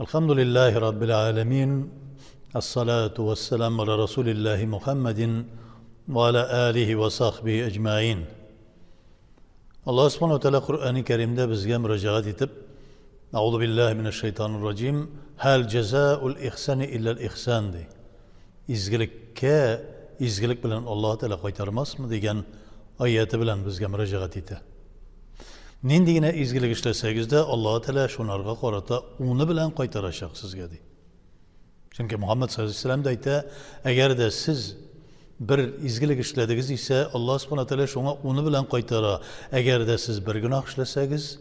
الحمد لله رب العالمين الصلاة والسلام على رسول الله محمد وعلى آله وصحبه أجمعين. الله سبحانه وتعالى قرآن كريم ده بزيا مراجعات يتب أعوذ بالله من الشيطان الرجيم هل جزاء الإحسان إلا الإحسان دي izgilik bilen Allah Teala kaytarmaz mı diyen ayeti bilen bizge müracaat ete. Nindigine izgilik işleseniz de Allah Teala şunarga qarata onu bilen kaytaracak sizge di. Çünkü Muhammed sallallahu aleyhi ve sellem de ite eğer de siz bir izgilik işlediniz ise Allah subhanahu teala şuna onu bilen kaytara. Eğer de siz bir günah işleseniz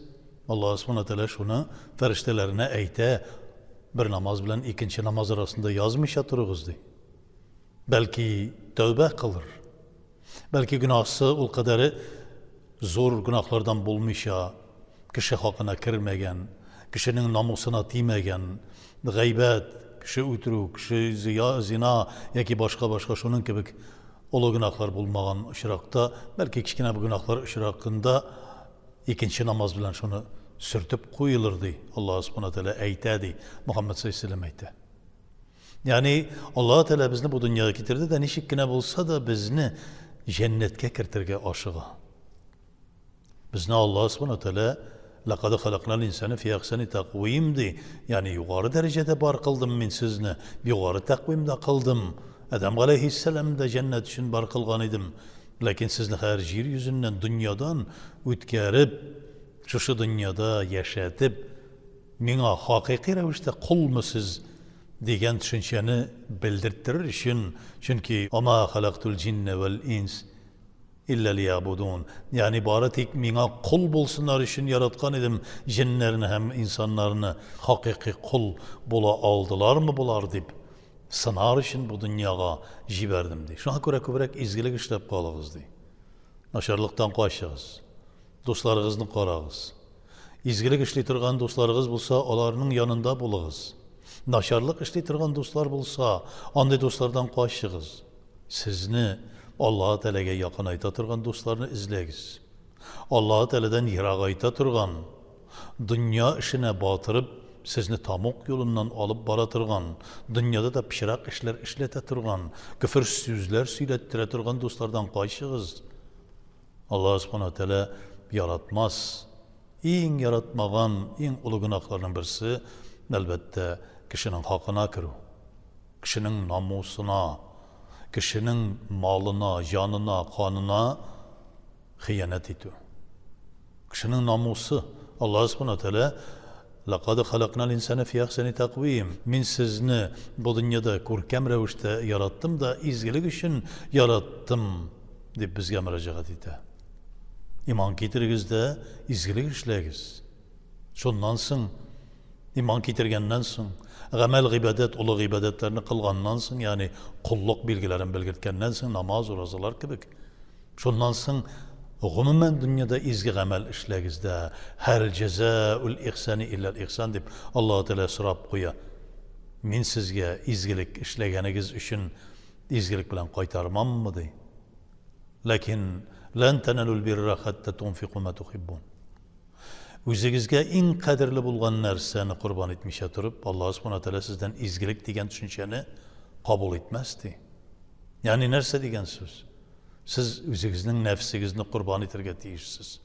Allah subhanahu teala şunu feriştelerine eyte bir namaz bilen ikinci namaz arasında yazmış yatırığız di. Belki tövbe kılır. Belki günahsı o kadarı zor günahlardan bulmuşa, kişi hakkına kirmegen, kişinin namusuna tiymegen, gaybet, kişi uyturu, kişi zina, ya ki başka şunun gibi olu günahlar bulmagan ışırakta, belki kiçkine bu günahlar ışırakında ikinci namaz bilen şunu sürtüp koyulurdu. Allah subhanahu teala eytedi, Muhammed sallallahu aleyhi ve sellem eyte. Yani Allah Teala bizni bu dünyaya getirdi de nişikkine bulsa da bizni cennetke kirtirge aşığa. Bizni Allah subhanahu teala لَقَدْ خَلَقْنَا الْاِنْسَانِ فِي اَحْسَنِ تَقْوِيمْ di. Yani yukarı derecede bar kıldım min sizni. Yukarı takvimde kıldım. Adam aleyhisselam da cennet için bar kılgan idim. Lakin sizni her yeryüzünden, dünyadan ütkerip, şu dünyada yaşatıp, mina hakiki revişte kul musiz diyen düşünceni bildirttirir için. Çünkü ama halaktul cinne vel ins illa liyabudun. Yani baratik mina kul bulsunlar için yaratkan idim cinlerini hem insanlarını hakiki kul bula aldılar mı bular deyip sınar için bu dünyaya jiberdim diye. Şuna göre izgilik işlep kalığız diye. Naşarlıktan kaçığız. Dostlarınızını qarağız. İzgilik işletirgen dostlarınız bulsa onların yanında bulağız. Naşarlık işletirgen dostlar bulsa andi dostlardan kaçığız. Sizni Allah-u Teala'ya yakın aytatırgan dostlarını izleyiz. Allah-u Teala'dan yırak aytatırgan, dünya işine batırıp, sizni tamok yolundan alıp baratırgan, dünyada da pişirak işler işletetirgan, küfür sözler söylettiretirgan dostlardan kaçığız. Allah subhanahu teala yaratmaz. En yaratmagan, en ulu günahlarının birisi, elbette kişinin hakkına kırı, kişinin namusuna, kişinin malına, canına, kanına hıyanet ediyor. Kişinin namusu, Allah subhanahu teala لَقَدْ خَلَقْنَا الْاِنْسَانَ فِي اَحْسَنِ تَقْوِيمٍ Min sizni bu dünyada kurkem revişte yarattım da izgilik için yarattım deyip bizge müracaat ete. İman getiririz de izgilik işleyiz. Şundan soň, iman getirgenden soň, gamel ibadet, ulu ibadetlerini kılgandan soň, yani kulluk bilgilerini bilgirtkenden soň, namaz, orazalar gibi. Şundan soň, umumen dünyada izgi gamel işleyiz de, hel cezaul ihsani illel ihsan deyip Allah-u Teala sorap koya. Min sizge izgilik işlegenigiz üçün izgilik bilen kaytarmam mı dey? Lakin لَنْ تَنَلُوا الْبِرَّ حَتَّى تُنْفِقُوا مَا تُحِبُّونَ Üzünüzge en kadirli bulgan narsani kurban etmişe turup Allah subhanahu teala sizden izgilik degen düşünceni kabul etmezdi. Yani nerse degen söz. Siz üzünüzün nefsinizni kurban etirge deyişsiz.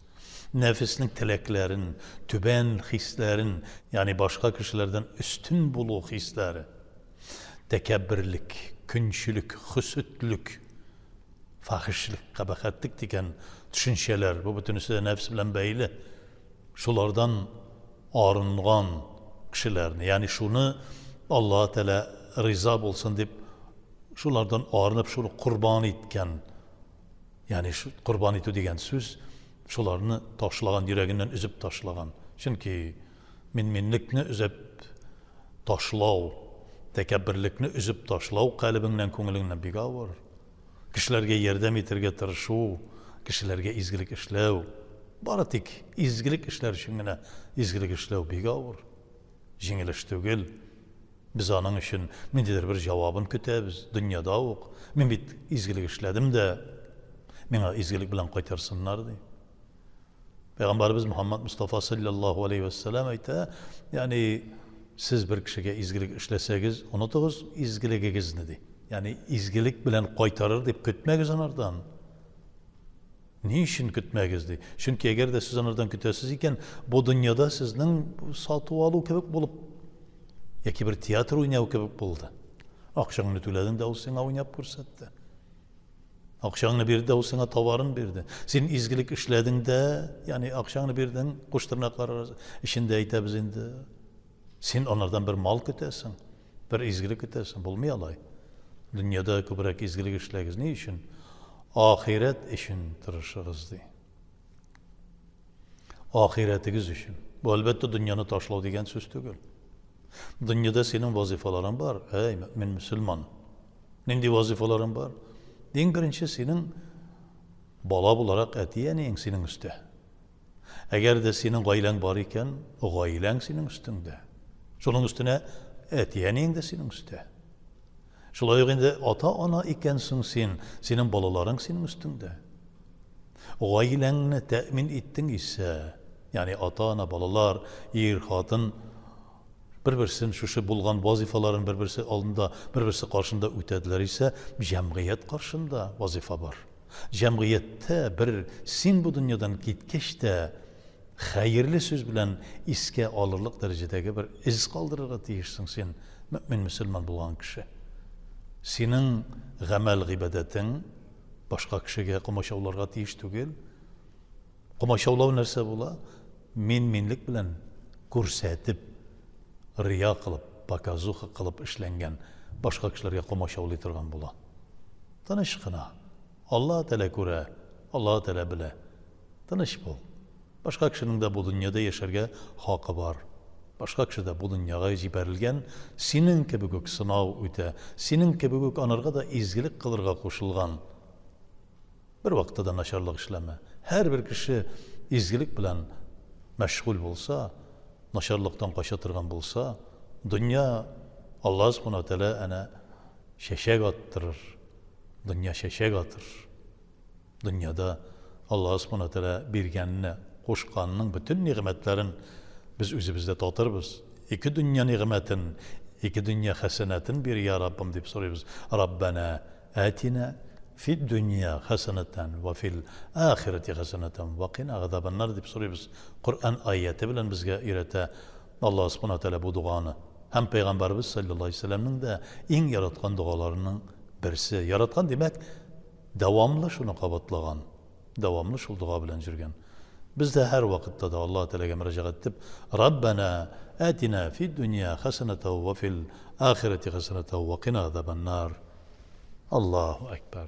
Nefisinin tileklerin, tüben hislerin, yani başka kişilerden üstün buluğ hisleri, tekebbirlik, künçülük, hüsütlük, fahişlik, kabahatlik degen düşünceler, bu bütünüsü de nefs bilen beyli. Şulardan arıngan kişilerini, yani şunu Allah-u Teala rıza olsun deyip şulardan arınıp şunu kurban etken, yani şu kurban etu degen söz şularını taşlagan, yüreğinden üzüp taşlagan. Çünkü minlikni üzüp taşlav, tekebbirlikni üzüp taşlav kalbinden, köngülünden biga var. Kişilerge yerdem etirge tırışu, kişilerge izgilik işlev, baratik izgilik işler şingine izgilik işlev biga var. Jingil iştügül. Biz anın için mindidir bir cevabın kütebiz, dünyada ok. Min bit izgilik işledim de, mina izgilik bilen kaytarsınlar diye. Peygamberimiz Muhammed Mustafa sallallahu aleyhi ve sellem ayta, yani siz bir kişiye izgilik işlesegiz, unutuguz izgiligigizni di. Yani izgilik bilen qaytarır dep kütmegiz onardan. Ne için kütmegiz di? Çünkü eğer de siz onardan kütesiz iken, bu dünyada sizden satıp alı kebek bulup, yaki bir tiyatro oynağı kebek buldu. Akşamını tüledin de o sana oynayıp көрсетті. Akşamını bir de o sana tavarın birdi. Sen izgilik işledin de, yani akşamını birden kuş tırnaklar işinde eytebizinde. Sen onlardan bir mal kütesin, bir izgilik kütesin. Bulmayalay. Dünyada kübürek izgilik işlegiz. Ne için? Ahiret için tırışırız di. Ahiretigiz için. Bu elbette dünyanı taşlav degen söz tügül. Dünyada senin vazifaların var. Ey mümin Müslüman. Nindi vazifaların var? En birinci senin bala olarak etiyenin senin üstte. Eğer de senin gaylen var iken, o gaylen senin üstünde. Şunun üstüne etiyenin de senin üstte. Şulay öğünde ata ana ikensin sen, senin balaların senin üstünde. O gaylenini temin ettin ise, yani ata ana balalar, yer hatın, bir-birisinin şuşu bulgan vazifaların bir-birisi alında, bir-birisi karşında ötediler ise cemiyet karşında vazifa var. Cemiyette bir sen bu dünyadan gitkeş de hayırlı söz bilen iske alırlık derecedeki bir iz kaldırırga tiyişsin sen mümin Müslüman bulan kişi. Senin gamel gibedetin başka kişiye kumaşavlarga tiyiş tügül. Kumaşavlav nerse bula? Minlik bilen kursetip riya kılıp, bakazuha kılıp işlengen başka kişilerge kumaşavlaytırgan bula. Tanışkına. Allah Teala göre, Allah Teala bile. Tanış bul. Başka kişinin de bu dünyada yaşarga hakkı var. Başka kişi de bu dünyaya jiberilgen senin kebegök sınav öte, senin kebegök anarga da izgilik kılırga koşulgan. Bir vakti da naşarlık işleme. Her bir kişi izgilik bilen meşgul bolsa, naşarlıktan kaçatırgan bolsa, dünya Allah subhanahu wa ta'ala ana şeşek attırır. Dünya şeşek atır. Dünyada Allah subhanahu wa ta'ala birgenine koşkanının bütün nimetlerin biz özümüzde tatırız. İki dünya nimetin, iki dünya hasenetin bir ya Rabbim deyip soruyoruz. Rabbena atina fid dünya haseneten ve fil ahireti haseneten ve qina azabannar deyip soruyoruz. Kur'an ayeti bilen bizge irete Allah subhanahu wa ta'ala bu duanı hem Peygamberimiz sallallahu aleyhi ve sellem'nin de en yaratkan dualarının birisi. Yaratkan demek devamlı şunu kabatlagan. Devamlı şu dua bilen jirgen. Biz de her vakitte de Allah Teala'ya müracaat edip Rabbena atina fid dünya haseneten ve fil ahireti haseneten ve qina azabannar. Allahu Ekber.